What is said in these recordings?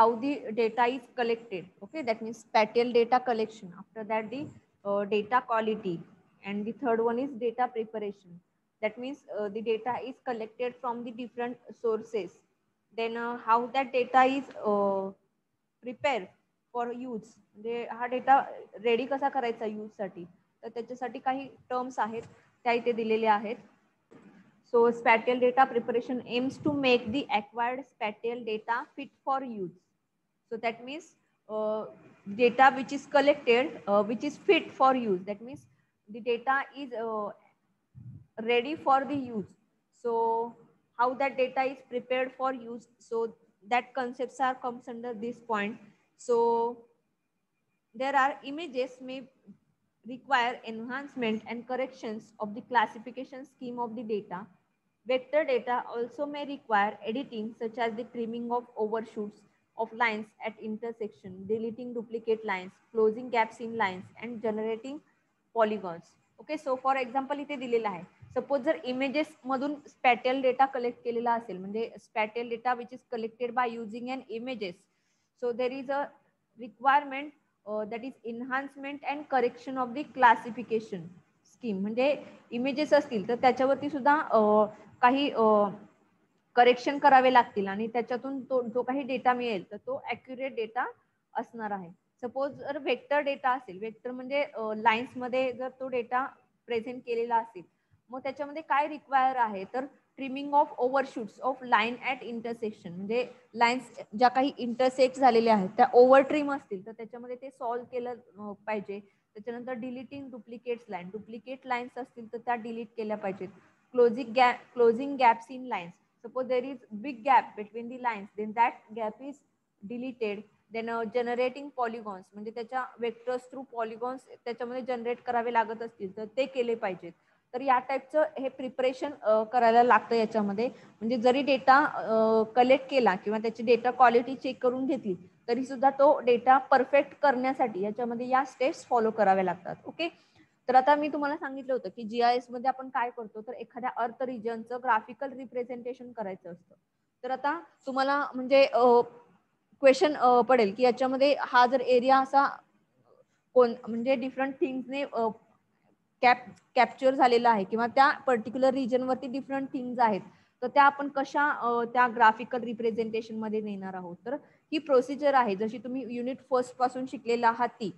how the data is collected. Okay, that means spatial data collection. After that, the data quality, and the third one is data preparation. That means the data is collected from the different sources. Then how that data is prepare for use, म्हणजे हा data ready कसा करायचा यूजसाठी, तर त्याच्यासाठी काही terms आहेत त्या इथे दिलेले आहेत. So spatial data preparation aims to make the acquired spatial data fit for use. So that means data which is collected which is fit for use, that means the data is ready for the use. So how that data is prepared for use, so that concepts are comes under this point. So there are images may require enhancement and corrections of the classification scheme of the data. Vector data also may require editing, such as the trimming of overshoots of lines at intersection, deleting duplicate lines, closing gaps in lines, and generating polygons. Okay, so for example इथे दिलेला आहे. Suppose जर images मधून स्पॅटियल data collect केलेला असेल, म्हणजे spatial data which is collected by using an images, so there is a requirement that is enhancement and correction of the classification scheme. म्हणजे images असतील तर त्याच्यावरती सुद्धा काही करेक्शन करावे लागतील आणि त्याच्यातून तो जो काही डेटा मिळेल तर तो ॲक्युरेट डेटा असणार आहे. सपोज जर वेक्टर डेटा असेल, वेक्टर म्हणजे लाईन्स मध्ये जर तो डेटा प्रेझेंट केलेला असेल, मग त्याच्यामध्ये काय रिक्वायर आहे तर trimming of overshoots of line at intersection, म्हणजे लाईन्स ज्या काही इंटरसेक्ट झालेल्या आहेत त्या ओव्हर ट्रिम असतील तर त्याच्यामध्ये ते सॉल्व्ह केलं पाहिजे. त्याच्यानंतर डिलीटिंग डुप्लिकेट लाईन्स असतील तर त्या डिलीट केल्या पाहिजेत. Closing gaps in lines, suppose there is big gap between the lines, then that gap is deleted. Then generating polygons, म्हणजे त्याच्या वेक्टर्स थ्रू पॉलिगॉन्स त्याच्यामध्ये जनरेट करावे लागत असतील तर ते केले पाहिजेत. तर या टाईपचं हे प्रिपरेशन करायला लागतं याच्यामध्ये. म्हणजे जरी डेटा कलेक्ट केला किंवा त्याची डेटा क्वालिटी चेक करून घेतली तरी सुद्धा तो डेटा परफेक्ट करण्यासाठी याच्यामध्ये या स्टेप्स फॉलो कराव्या लागतात. ओके, तर आता मी तुम्हाला सांगितलं होतं की GIS मध्ये आपण काय करतो तर एखाद्या अर्थ रिजनचं ग्राफिकल रिप्रेझेंटेशन करायचं असतं. तर आता तुम्हाला म्हणजे क्वेश्चन पडेल की याच्यामध्ये हा जर एरिया असा कोण म्हणजे डिफरंट थिंग्सने कॅप्चर झालेला आहे किंवा त्या पर्टिक्युलर रिजन वरती डिफरंट थिंग्स आहेत, तर त्या आपण कशा त्या ग्राफिकल रिप्रेझेंटेशन मध्ये नेणार आहोत. तर ही प्रोसिजर आहे जशी तुम्ही युनिट फर्स्ट पासून शिकलेला आहात ती.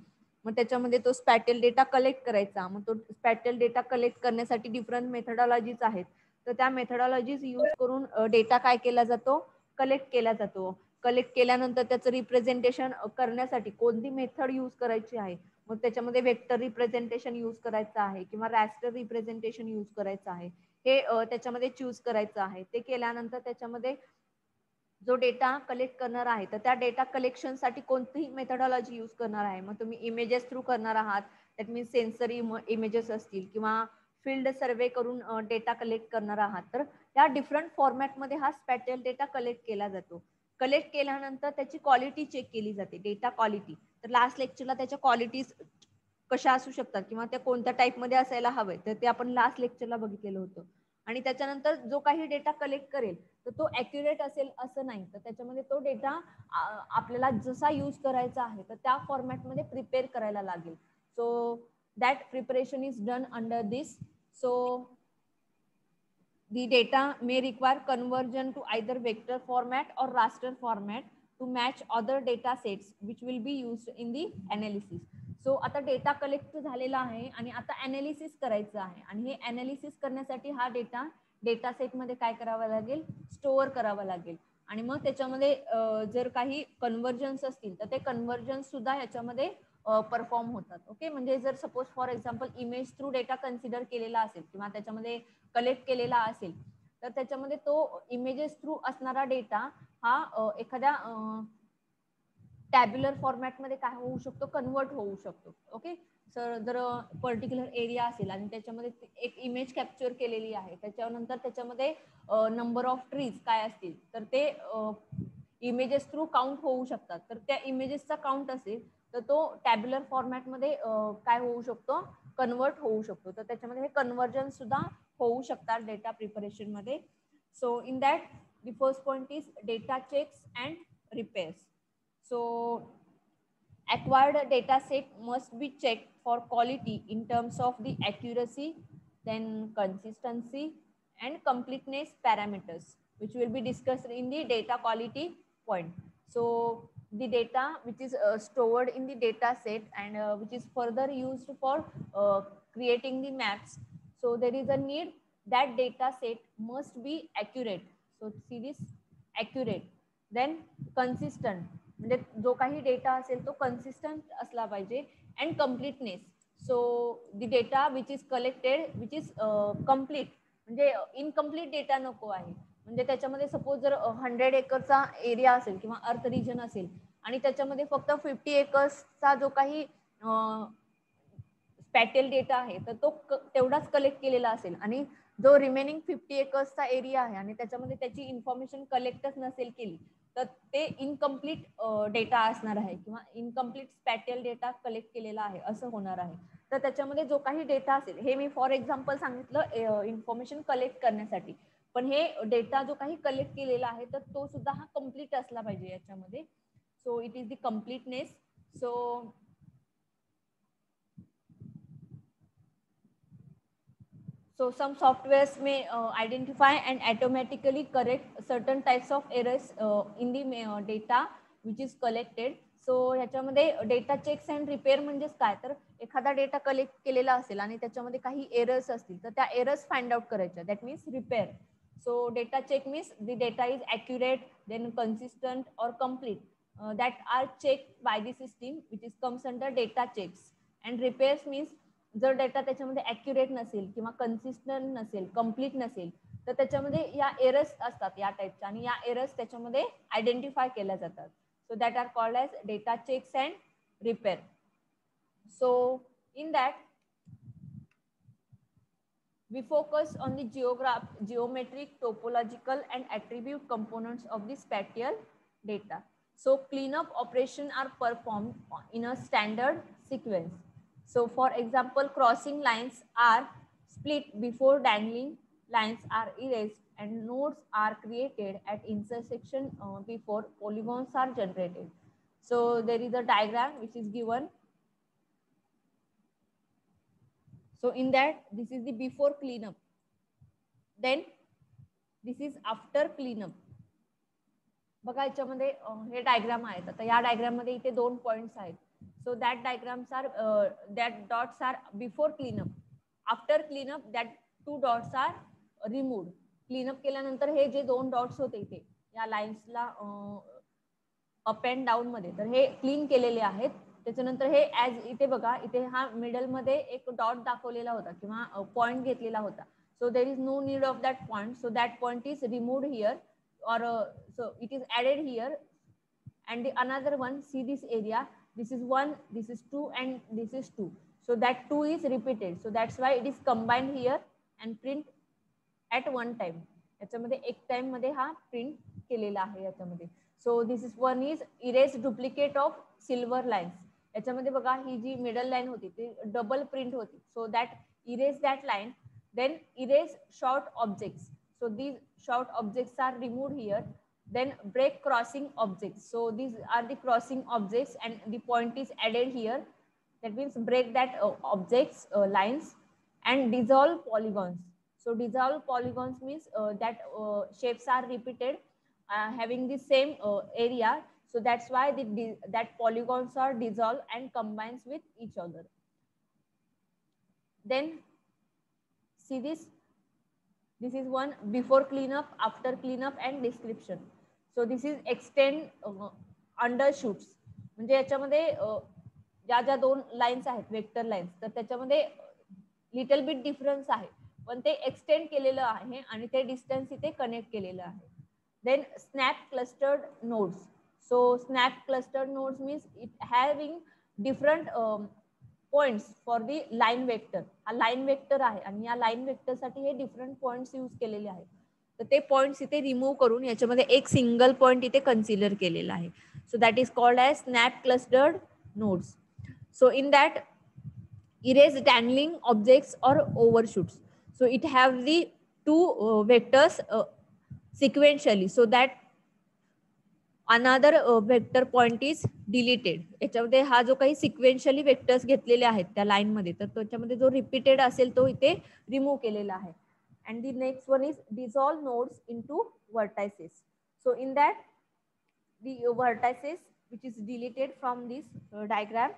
मग त्याच्यामध्ये तो स्पॅटियल डेटा कलेक्ट करायचा, मग तो स्पॅटियल डेटा कलेक्ट करण्यासाठी डिफरंट मेथडॉलॉजीज आहेत, तर त्या मेथडॉलॉजीज यूज करून डेटा काय केला जातो, कलेक्ट केला जातो. कलेक्ट केल्यानंतर त्याचं रिप्रेझेंटेशन करण्यासाठी कोणती मेथड यूज करायची आहे, मग त्याच्यामध्ये वेक्टर रिप्रेझेंटेशन यूज करायचं आहे किंवा रॅस्टर रिप्रेझेंटेशन यूज करायचं आहे, हे त्याच्यामध्ये चूज करायचं आहे. ते केल्यानंतर त्याच्यामध्ये जो डेटा कलेक्ट करणार आहे तर त्या डेटा कलेक्शन साठी कोणतीही मेथडॉलॉजी यूज करणार आहे. मग तुम्ही इमेजेस थ्रू करणार आहात, दॅट मीन्स सेन्सरी इमेजेस असतील किंवा फील्ड सर्वे करून डेटा कलेक्ट करणार आहात, तर या डिफरंट फॉर्मॅटमध्ये हा स्पॅटियल डेटा कलेक्ट केला जातो. कलेक्ट केल्यानंतर त्याची क्वालिटी चेक केली जाते, डेटा क्वालिटी. तर लास्ट लेक्चरला त्याच्या क्वालिटीज कशा असू शकतात किंवा त्या कोणत्या टाईपमध्ये असायला हवे तर ते आपण लास्ट लेक्चरला बघितलेलं होतं. आणि त्याच्यानंतर जो काही डेटा कलेक्ट करेल तर तो ॲक्युरेट असेल असं नाही, तर त्याच्यामध्ये तो डेटा आपल्याला जसा यूज करायचा आहे तर त्या फॉर्मॅटमध्ये प्रिपेअर करायला लागेल. So that preparation is done under this. So the data may require conversion to either vector format or raster format to match other data sets which will be used in the analysis. सो आता data collect झालेला आहे आणि आता analysis करायचं आहे आणि हे analysis करण्यासाठी हा डेटा सेट मध्ये काय करावं लागेल, स्टोअर करावा लागेल. आणि मग त्याच्यामध्ये जर काही कन्व्हर्जन्स असतील तर ते कन्व्हर्जन्स सुद्धा ह्याच्यामध्ये परफॉर्म होतात. ओके, म्हणजे जर suppose for example image through data consider केलेला असेल किंवा त्याच्यामध्ये कलेक्ट केलेला असेल तर त्याच्यामध्ये तो इमेजेस थ्रू असणारा डेटा हा एखाद्या टॅब्युलर फॉर्मॅटमध्ये काय होऊ शकतो, कन्वर्ट होऊ शकतो. ओके, सर जर पर्टिक्युलर एरिया असेल आणि त्याच्यामध्ये एक इमेज कॅप्चर केलेली आहे, त्याच्यानंतर त्याच्यामध्ये नंबर ऑफ ट्रीज काय असतील तर ते इमेजेस थ्रू काउंट होऊ शकतात. तर त्या इमेजेसचा काउंट असेल तर तो टॅब्युलर फॉर्मॅटमध्ये काय होऊ शकतो, कन्वर्ट होऊ शकतो. तर त्याच्यामध्ये हे कन्वर्जन सुद्धा होऊ शकतात डेटा प्रिपरेशन मध्ये. So in that the first point is data checks and repairs. So acquired data set must be checked for quality in terms of the accuracy, then consistency and completeness parameters, which will be discussed in the data quality point. So the data which is stored in the data set and which is further used for creating the maps. So there is a need that data set must be accurate. So see this, accurate, then consistent, म्हणजे जो काही data असेल तो consistent असला पाहिजे, and completeness. So the data which is collected which is complete, म्हणजे incomplete data नको आहे. म्हणजे त्याच्यामध्ये सपोज जर 100 एकरचा एरिया असेल किंवा अर्थ रिजन असेल आणि त्याच्यामध्ये फक्त 50 एकर्सचा जो काही स्पॅटियल डेटा आहे तर तो तेवढाच कलेक्ट केलेला असेल आणि जो रिमेनिंग 50 एकर्सचा एरिया आहे आणि त्याच्यामध्ये त्याची इन्फॉर्मेशन कलेक्टच नसेल केली तर ते इनकम्प्लीट डेटा असणार आहे किंवा इनकम्प्लीट स्पॅटियल डेटा कलेक्ट केलेला आहे असं होणार आहे. तर त्याच्यामध्ये जो काही डेटा असेल, हे मी फॉर एक्झाम्पल सांगितलं इन्फॉर्मेशन कलेक्ट करण्यासाठी, पण हे डेटा जो काही कलेक्ट केलेला आहे तर तो सुद्धा हा कम्प्लीट असला पाहिजे याच्यामध्ये. So it is the completeness. So some softwares may identify and automatically correct certain types of errors in the data which is collected. So ह्याच्यामध्ये डेटा चेक्स अँड रिपेअर म्हणजेच काय, तर एखादा डेटा कलेक्ट केलेला असेल आणि त्याच्यामध्ये काही एरर्स असतील तर त्या एरर्स फाइंड आउट करायच्या, that means repair. So data check means the data is accurate, then consistent or complete that are checked by the system, which is comes under data checks. And repairs means जर data त्याच्यामध्ये accurate नसेल किंवा consistent नसेल, complete नसेल तर त्याच्यामध्ये या errors असतात या टाईपच्या आणि या एरर्स त्याच्यामध्ये आयडेंटिफाय केल्या जातात. So that are called as data checks and repair. So in that we focus on the geometric, topological and attribute components of the spatial data. So cleanup operations are performed in a standard sequence. So for example, crossing lines are split before dangling lines are erased and nodes are created at intersection before polygons are generated. So there is a diagram which is given. So in that, this is the before cleanup. Then this is after cleanup. बघा याच्यामध्ये हे diagram आहेत. आता या diagram मध्ये इथे 2 points आहेत. So that diagrams are that dots are before cleanup. After cleanup that 2 dots are removed. Cleanup केल्यानंतर हे जे 2 डॉट्स होते इथे या लाईन्सला अप अँड डाऊन मध्ये, तर हे क्लीन केलेले आहेत. त्याच्यानंतर हे ऍज इथे बघा, इथे हा मिडल मध्ये एक डॉट दाखवलेला होता किंवा पॉइंट घेतलेला होता. So there is no need of that point. So that point is removed here, or so it is added here. And the another one, see this area, this is 1, this is 2 and this is 2. So that 2 is repeated. So that's why it is combined here and print at one time. याच्यामध्ये एक time मध्ये हा print केलेला आहे याच्यामध्ये. So this is one is erase duplicate of silver lines. याच्यामध्ये बघा ही जी middle line होती ती डबल प्रिंट होती. So that erase that line. Then erase short objects. So these short objects are removed here. Then break crossing objects. So these are the crossing objects and the point is added here. That means break that objects lines and dissolve polygons. So dissolve polygons means that shapes are repeated having the same area. So that's why that polygons are dissolved and combines with each other. Then see this is one before cleanup, after cleanup and description. So this is extend undershoots. म्हणजे याच्यामध्ये ज्या ज्या 2 lines आहेत vector lines, तर त्याच्यामध्ये little bit difference आहे, पण ते एक्सटेंड केलेलं आहे आणि ते डिस्टन्स इथे कनेक्ट केलेलं आहे. Then snap clustered nodes. So snap clustered nodes means it having different points for the line vector. हा लाईन वेक्टर आहे आणि या लाईन वेक्टर साठी हे डिफरंट पॉइंट्स यूज केलेले आहेत. तर ते पॉइंट्स इथे रिमूव्ह करून याच्यामध्ये एक सिंगल पॉइंट इथे कन्सिडर केलेला आहे. So that is called as snap clustered nodes. So in that erase dangling objects or overshoots. So it have the 2 vectors sequentially, so that another vector point is deleted. याच्यामध्ये हा जो काही सिक्वेन्शियली vectors घेतलेले आहेत त्या line मध्ये, तर त्याच्यामध्ये जो रिपीटेड असेल तो इथे रिमूव्ह केलेला आहे. And the next one is dissolve nodes into vertices. So in that the vertices which is deleted from this diagram.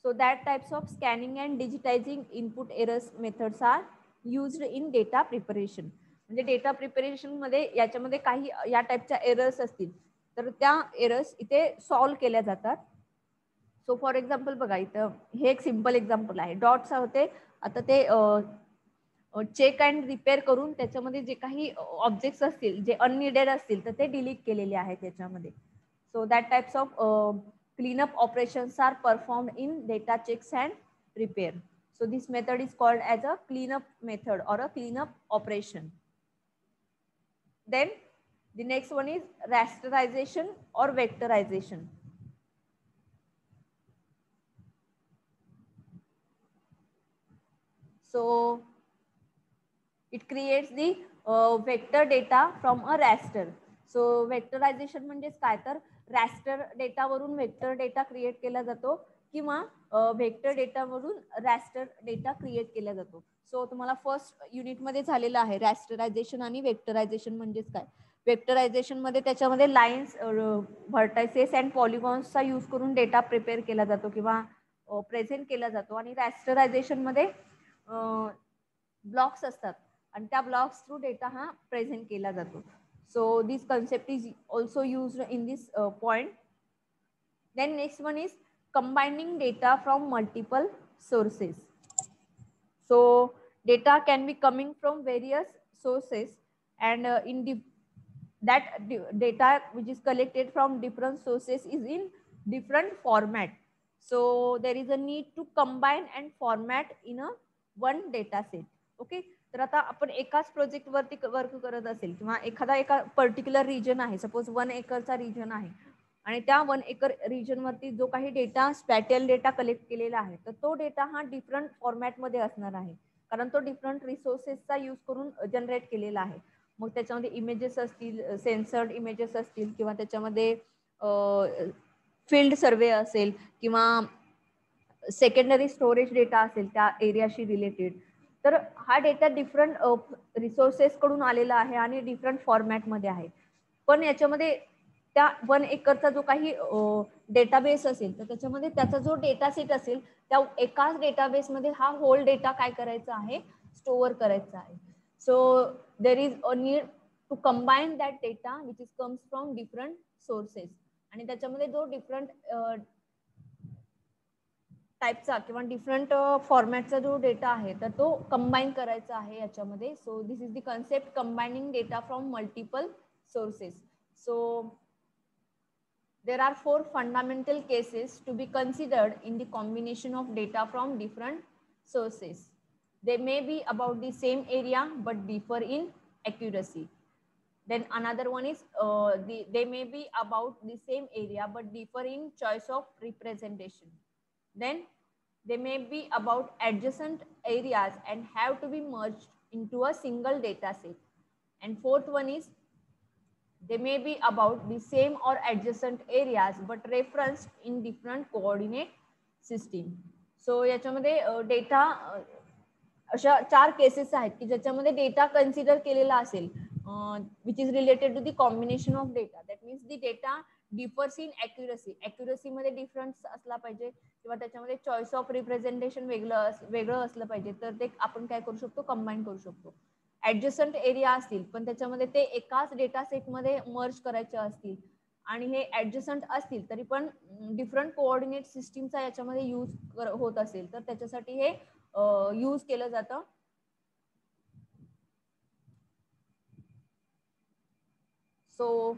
So that types of scanning and digitizing input errors methods are used in data preparation. म्हणजे data preparation मध्ये याच्यामध्ये काही या टाइपच्या errors असतील तर त्या errors इथे solve केल्या जातात. सो फॉर एक्झाम्पल बघा, इथं हे एक सिंपल एक्झाम्पल आहे. डॉट्स होते, आता ते चेक अँड रिपेअर करून त्याच्यामध्ये जे काही ऑब्जेक्ट्स असतील जे अननिडेड असतील तर ते डिलीट केलेले आहेत त्याच्यामध्ये. So that types of cleanup operations are performed in data checks and repair. So this method is called as a cleanup method or a cleanup operation. Then the next one is rasterization or vectorization. So it creates the vector data from a raster. So vectorization म्हणजेच काय, तर raster data वरून vector data create केला जातो किंवा vector data वरून raster data create केला जातो. सो तुम्हाला फर्स्ट युनिट मध्ये झालेलं आहे रॅस्टरायझेशन आणि वेक्टरायझेशन म्हणजेच काय. वेक्टरायझेशन मध्ये त्याच्यामध्ये लाईन्स, व्हर्टायसेस अँड पॉलिगॉन्सचा यूज करून डेटा प्रिपेअर केला जातो किंवा प्रेझेंट केला जातो. आणि रॅस्टरायझेशन मध्ये ब्लॉक्स असतात आणि त्या ब्लॉक्स थ्रू डेटा हा प्रेझेंट केला जातो. So this concept is also used in this point. Then next one is combining data from multiple sources. So data can be coming from various sources and that data which is collected from different sources is in different format. So there is a need to combine and format in a one data set. Okay, तर आता आपण एकाच project वरती work करत असेल किंवा एका particular region आहे, सपोज 1 एकरचा रिजन आहे आणि त्या 1 एकर रिजन वरती जो काही डेटा स्पॅटियल डेटा कलेक्ट केलेला आहे तर तो डेटा हा डिफरंट फॉर्मॅट मध्ये असणार आहे कारण तो डिफरंट रिसोर्सेसचा यूज करून जनरेट केलेला आहे. मग त्याच्यामध्ये इमेजेस असतील, सेन्सर्ड इमेजेस असतील किंवा त्याच्यामध्ये फील्ड सर्वे असेल किंवा सेकंडरी स्टोरेज डेटा असेल त्या एरियाशी रिलेटेड. तर हा डेटा डिफरंट रिसोर्सेस कडून आलेला आहे आणि डिफरंट फॉर्मॅट मध्ये आहे. पण याच्यामध्ये त्या 1 एकरचा जो काही डेटाबेस असेल तर त्याच्यामध्ये त्याचा जो डेटा सेट असेल त्या एकाच डेटाबेसमध्ये हा होल डेटा काय करायचा आहे, स्टोअर करायचा आहे. So there is a need to combine that data which is comes from different sources. आणि त्याच्यामध्ये जो डिफरंट टाईपचा किंवा डिफरंट फॉर्मॅटचा जो डेटा आहे तर तो कंबाईन करायचा आहे याच्यामध्ये. So this is the concept combining data from multiple sources. So there are 4 fundamental cases to be considered in the combination of data from different sources. They may be about the same area but differ in accuracy. Then another one is they may be about the same area but differ in choice of representation. Then they may be about adjacent areas and have to be merged into a single data set. And fourth one is they may be about the same or adjacent areas but referenced in different coordinate system. So याच्यामध्ये data अशा 4 cases आहेत की ज्याच्यामध्ये data consider केलेला असेल which is related to the combination of data. That means the data differs in accuracy मध्ये difference असला पाहिजे किंवा त्याच्यामध्ये चॉईस ऑफ रिप्रेझेंटेशन वेगळं असलं पाहिजे तर ते आपण काय करू शकतो, कंबाईन करू शकतो. ऍडजस्टंट एरिया असतील पण त्याच्यामध्ये ते एकाच डेटा सेटमध्ये मर्ज करायचे असतील आणि हे ऍडजस्टंट असतील तरी पण डिफरंट कोऑर्डिनेट सिस्टीमचा याच्यामध्ये यूज होत असेल तर त्याच्यासाठी हे यूज केलं जातं. सो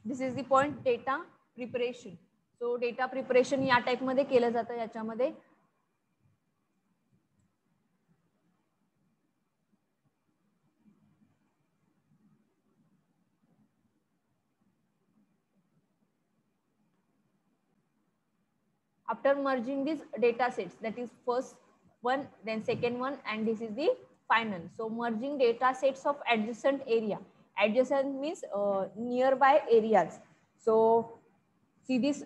this is the point data preparation. So data preparation या टाइप मध्ये केलं जातं. याच्यामध्ये after merging these data sets, that is first one, then second one, and this is the final. So merging data sets of adjacent area Adjacent means nearby areas. So see this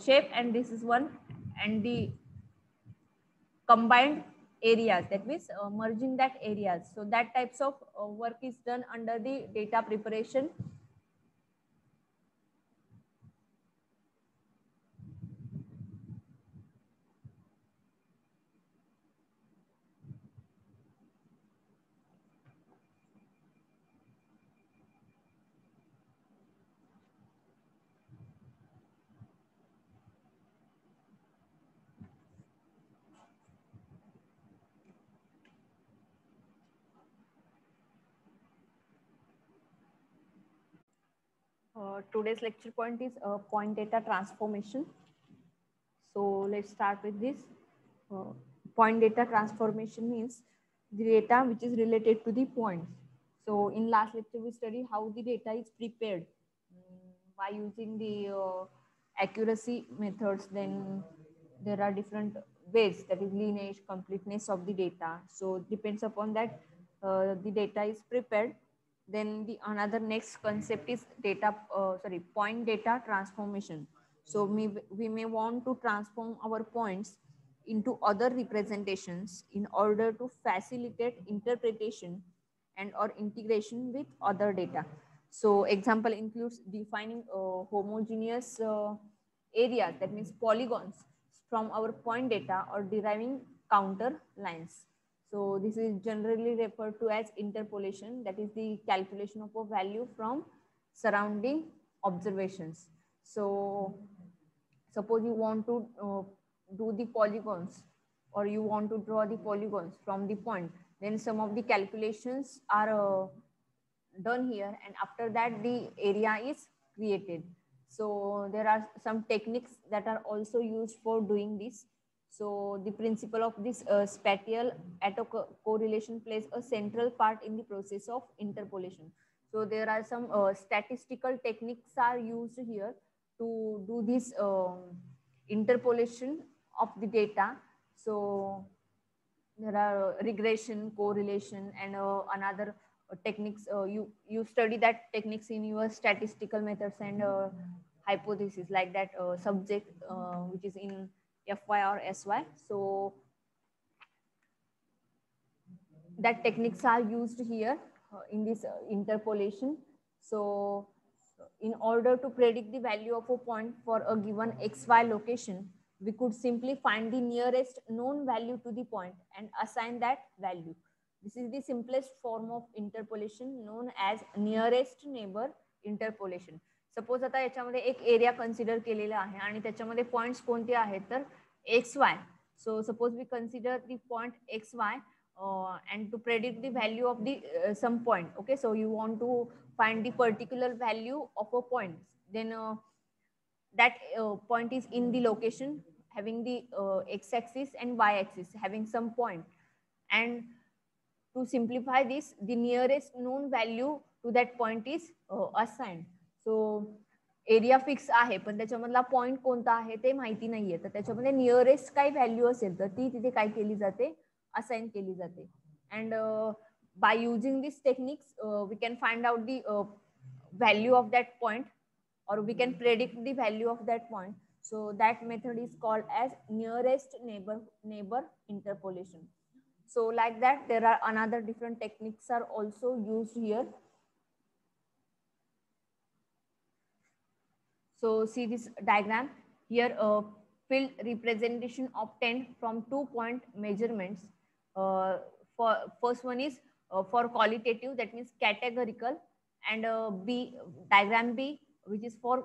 shape, and this is one, and the combined areas, that means merging that areas. So that types of work is done under the data preparation. Today's lecture point is point data transformation. So let's start with this. Uh, Point data transformation means the data which is related to the points. So in last lecture we studied how the data is prepared by using the accuracy methods. Then there are different ways, that is lineage, completeness of the data. So depends upon that the data is prepared. Then the another next concept is point data transformation. So we may want to transform our points into other representations in order to facilitate interpretation and or integration with other data. So example includes defining homogeneous areas, that means polygons, from our point data, or deriving counter lines. So this is generally referred to as interpolation, that is the calculation of a value from surrounding observations. So suppose you want to do the polygons, or you want to draw the polygons from the point, then some of the calculations are done here, and after that the area is created. So there are some techniques that are also used for doing this. So the principle of this spatial autocorrelation plays a central part in the process of interpolation. So there are some statistical techniques are used here to do this interpolation of the data. So there are regression, correlation, and another techniques. You study that techniques in your statistical methods and hypothesis, like that subject which is in FY or SY. So that techniques are used here in this interpolation. So in order to predict the value of a point for a given XY location, we could simply find the nearest known value to the point and assign that value. This is the simplest form of interpolation known as nearest neighbor interpolation. Suppose आता याच्यामध्ये एक area consider केलेला आहे आणि त्याच्यामध्ये points कोणते आहेत तर XY. So suppose we consider the point XY and to predict the value of the some point. Okay, so you want to find the particular value of a point, then that point is in the location having the x-axis and y-axis having some point, and to simplify this, the nearest known value to that point is assigned. So area fix आहे पण त्याच्यामधला point कोणता आहे ते माहिती नाहीये, तर त्याच्यामध्ये नियरेस्ट काय व्हॅल्यू असेल तर ती तिथे काय केली जाते, असाइन केली जाते. And by using this techniques we can find out the value of that point, or we can predict the value of that point. So that method is called as nearest neighbor interpolation. So like that, there are another different techniques are also used here. So see this diagram here, field representation obtained from 2-point measurements. For first one is for qualitative, that means categorical, and diagram B, which is for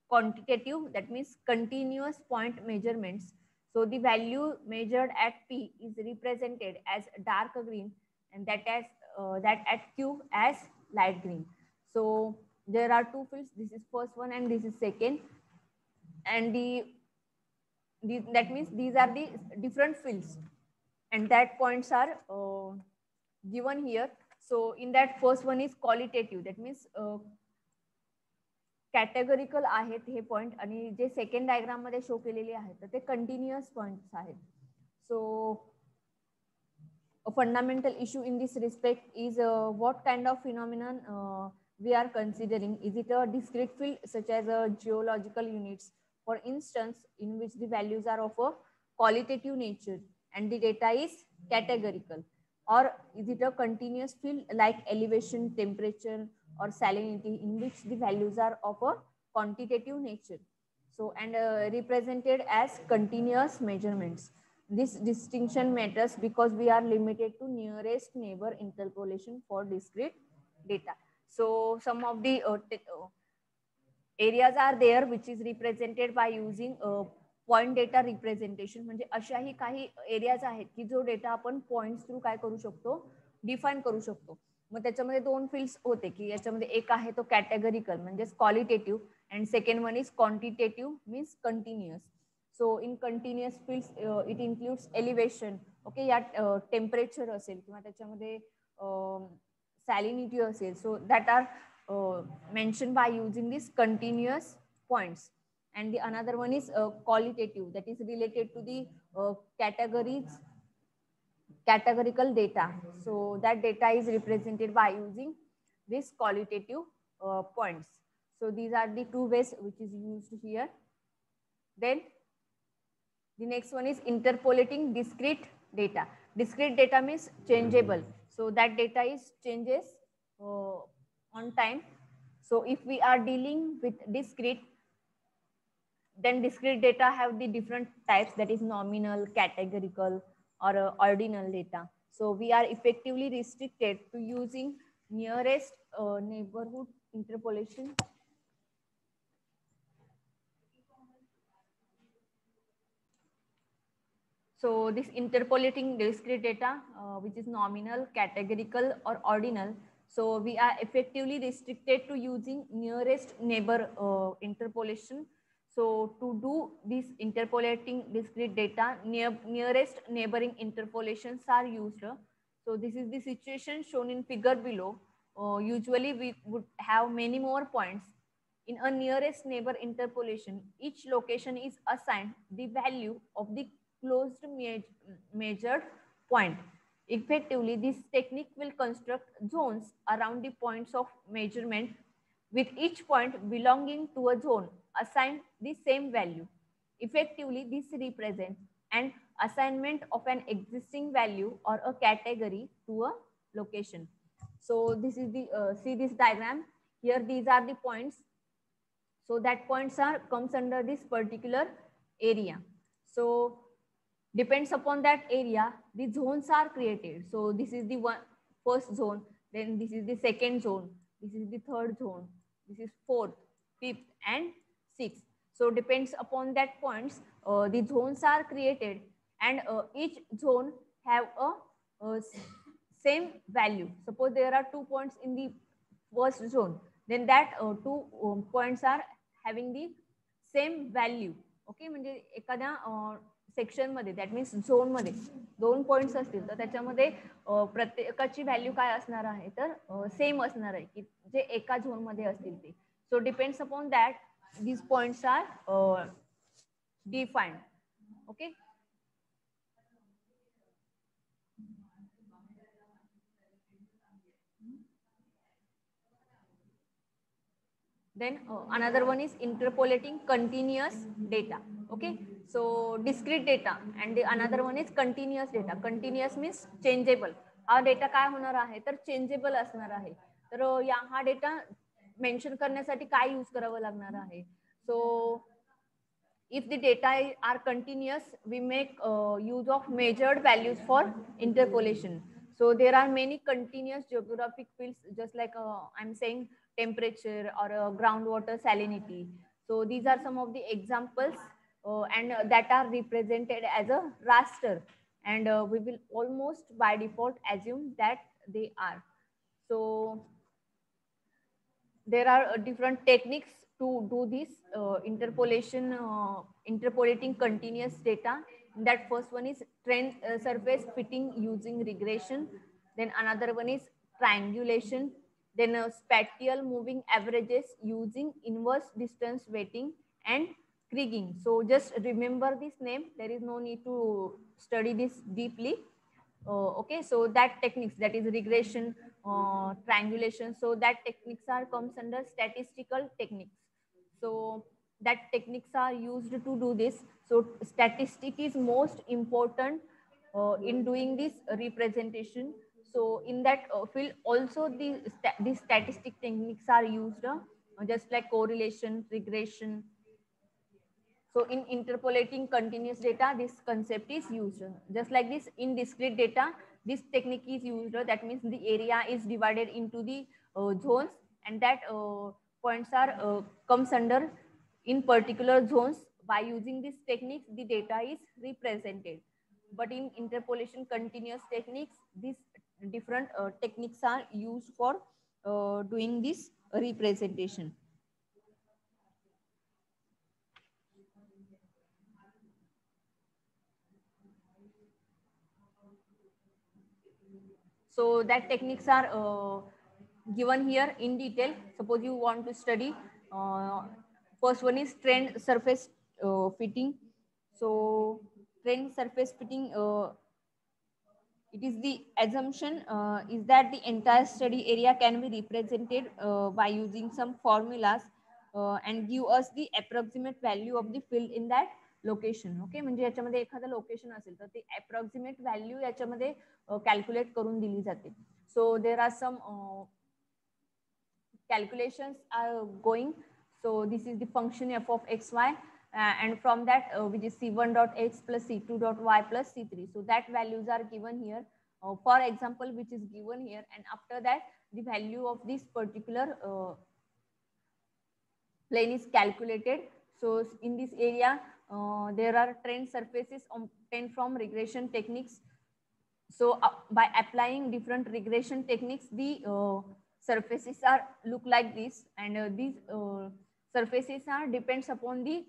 quantitative, that means continuous point measurements. So the value measured at P is represented as dark green, and that at Q as light green. So there are two fields. This is first one and this is second, and that means these are the different fields, and that points are given here. So in that first one is qualitative, that means कॅटेगोरिकल आहेत हे point, आणि जे second diagram मध्ये show केलेले आहेत तर ते continuous points आहेत. सो a fundamental issue in this respect is what kind of phenomenon we are considering. Is it a discrete field such as geological units, for instance, in which the values are of a qualitative nature and the data is categorical? Or is it a continuous field like elevation, temperature, or salinity, in which the values are of a quantitative nature? So, and represented as continuous measurements. This distinction matters because we are limited to nearest neighbor interpolation for discrete data. So, some of the areas are there which is represented by using point data representation. म्हणजे अशाही काही areas आहेत की जो data आपण points through काय करू शकतो, डिफाईन करू शकतो. मग त्याच्यामध्ये दोन फील्ड्स होते की याच्यामध्ये एक आहे तो कॅटेगरिकल म्हणजेच qualitative and second one is quantitative means continuous. So in continuous fields it includes elevation. Okay, या टेम्परेचर असेल किंवा त्याच्यामध्ये सॅलिनिटी असेल. So that are mentioned by using these continuous points. And the another one is qualitative, that is related to the categorical data. So that data is represented by using these qualitative points. So these are the two ways which is used here. Then the next one is interpolating discrete data. Discrete data means changeable, so that data is changes on time. So if we are dealing with discrete, then discrete data have the different types, that is nominal, categorical, or ordinal data. So we are effectively restricted to using nearest neighborhood interpolation. So this interpolating discrete data, which is nominal, categorical, or ordinal, so we are effectively restricted to using nearest neighbor interpolation. So to do this interpolating discrete data, nearest neighboring interpolations are used. So this is the situation shown in figure below. Usually we would have many more points. In a nearest neighbor interpolation, each location is assigned the value of the closed measured point. Effectively, this technique will construct zones around the points of measurement, with each point belonging to a zone assigned the same value. Effectively, this represents an assignment of an existing value or a category to a location. So this is the see this diagram here. These are the points. So that points are comes under this particular area. So depends upon that area, the zones are created. So this is the first zone, then this is the second zone, this is the third zone, this is fourth, fifth, and sixth. So depends upon that points, the zones are created, and each zone have a same value. Suppose there are 2 points in the first zone, then that 2 points are having the same value. Okay, म्हणजे एखाद्या section मध्ये, that means zone मध्ये 2 points असतील तर त्याच्यामध्ये प्रत्येकाची value काय असणार आहे, तर सेम असणार आहे की जे एका झोन मध्ये असतील ते. So depends upon that these points are defined. Okay, then another one is interpolating continuous data. Okay, so discrete data and the another one is continuous data. Continuous means changeable. हा data काय होणार आहे, तर changeable असणार आहे. तर या हा डेटा मेन्शन करण्यासाठी काय यूज करावं लागणार आहे. सो if the data are continuous, we make use of measured values for interpolation. So there are many continuous geographic fields, just like I'm saying temperature or groundwater salinity. So these are some of the examples and that are represented as a raster, and we will almost by default assume that they are. So there are different techniques to do this interpolation, interpolating continuous data. That first one is trend surface fitting using regression. Then another one is triangulation. Then spatial moving averages using inverse distance weighting and Kriging. So just remember this name. There is no need to study this deeply. Okay, so that techniques, that is regression, triangulation, so that techniques are comes under statistical techniques. So that techniques are used to do this. So statistic is most important in doing this representation. So in that field also the statistic techniques are used, just like correlation, regression. So in interpolating continuous data, this concept is used. Just like this, in discrete data, this technique is used. That means the area is divided into the zones, and that points are comes under in particular zones. By using this technique, the data is represented. But in interpolation continuous techniques, these different techniques are used for doing this representation. So that techniques are given here in detail. Suppose you want to study, first one is trend surface fitting. So trend surface fitting, it is the assumption is that the entire study area can be represented by using some formulas and give us the approximate value of the field in that location. Okay, म्हणजे याच्यामध्ये एखादं location असेल तर ते approximate value याच्यामध्ये calculate करून दिली जाते. So there are some calculations are going. So this is the function f of xy, and from that which is c1 dot x plus c2 dot y plus c3. So that values are given here. For example, which is given here, and after that the value of this particular plane is calculated. So in this area there are trend surfaces obtained from regression techniques. So by applying different regression techniques, the surfaces are look like this, and these surfaces are depends upon the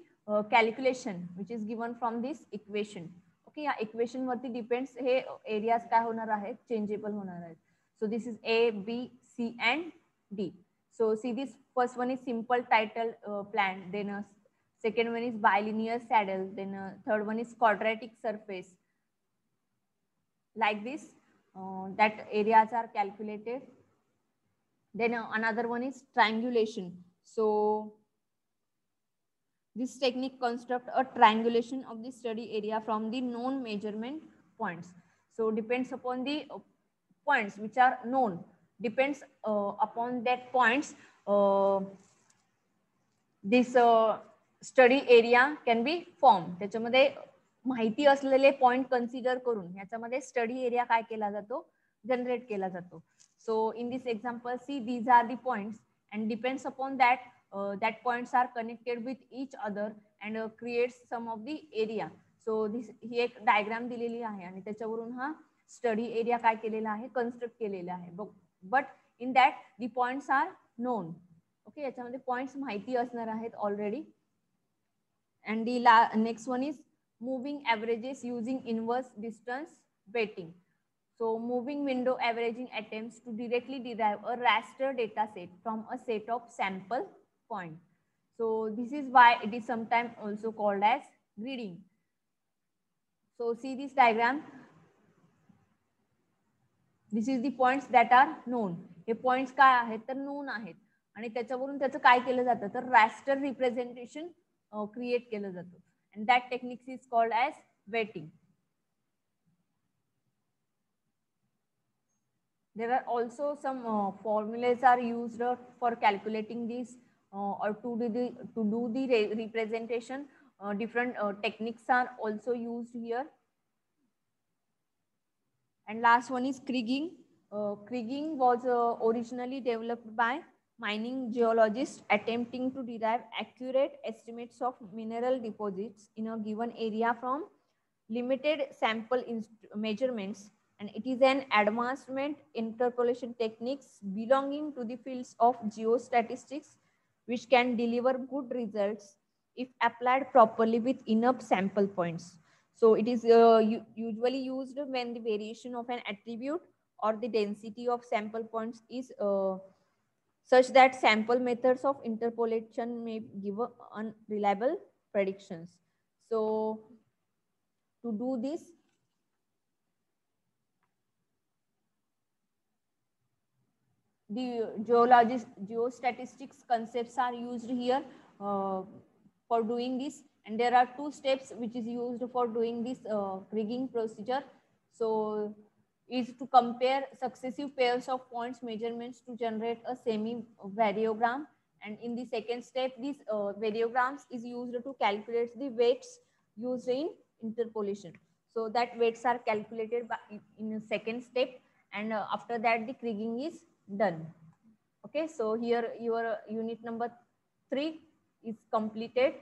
calculation which is given from this equation. Okay, या equation वरती depends हे areas काय होणार आहेत, changeable होणार आहेत. So this is A, B, C and D. So see, this first one is simple title plan, then second one is bilinear saddle, then third one is quadratic surface. Like this, that areas are calculated. Then another one is triangulation. So this technique construct a triangulation of the study area from the known measurement points. So depends upon the points which are known, depends upon that points, this study area can be formed. त्याच्यामध्ये माहिती असलेले point consider करून याच्यामध्ये study area काय केला जातो, generate केला जातो. So in this example see these are the points and depends upon that that points are connected with each other and creates some of the area. So this ही एक diagram दिलेली आहे आणि त्याच्यावरून हा स्टडी एरिया काय केलेला आहे, construct केलेला आहे. But in that the points are known. Okay, याच्यामध्ये पॉइंट्स माहिती असणार आहेत already. And the next one is moving averages using inverse distance weighting. So moving window averaging attempts to directly derive a raster data set from a set of sample point. So this is why it is sometimes also called as gridding. So see this diagram. This is the points that are known. हे points काय आहेत तर known आहेत आणि त्याच्यावरून त्याचं काय केलं जातं तर raster representation create केलं जातं, and that technique is called as weighting. There are also some formulas are used for calculating these or to do the representation. Different techniques are also used here. And last one is kriging. Kriging was originally developed by mining geologists attempting to derive accurate estimates of mineral deposits in a given area from limited sample measurements, and it is an advancement interpolation techniques belonging to the fields of geostatistics which can deliver good results if applied properly with enough sample points. So it is usually used when the variation of an attribute or the density of sample points is such that sample methods of interpolation may give unreliable predictions. So to do this, the geostatistics concepts are used here for doing this, and there are two steps which is used for doing this kriging procedure. So is to compare successive pairs of points measurements to generate a semi variogram, and in the second step these variograms is used to calculate the weights used in interpolation. So that weights are calculated by, in the second step, and after that the kriging is done. Okay, so here your unit number 3 is completed.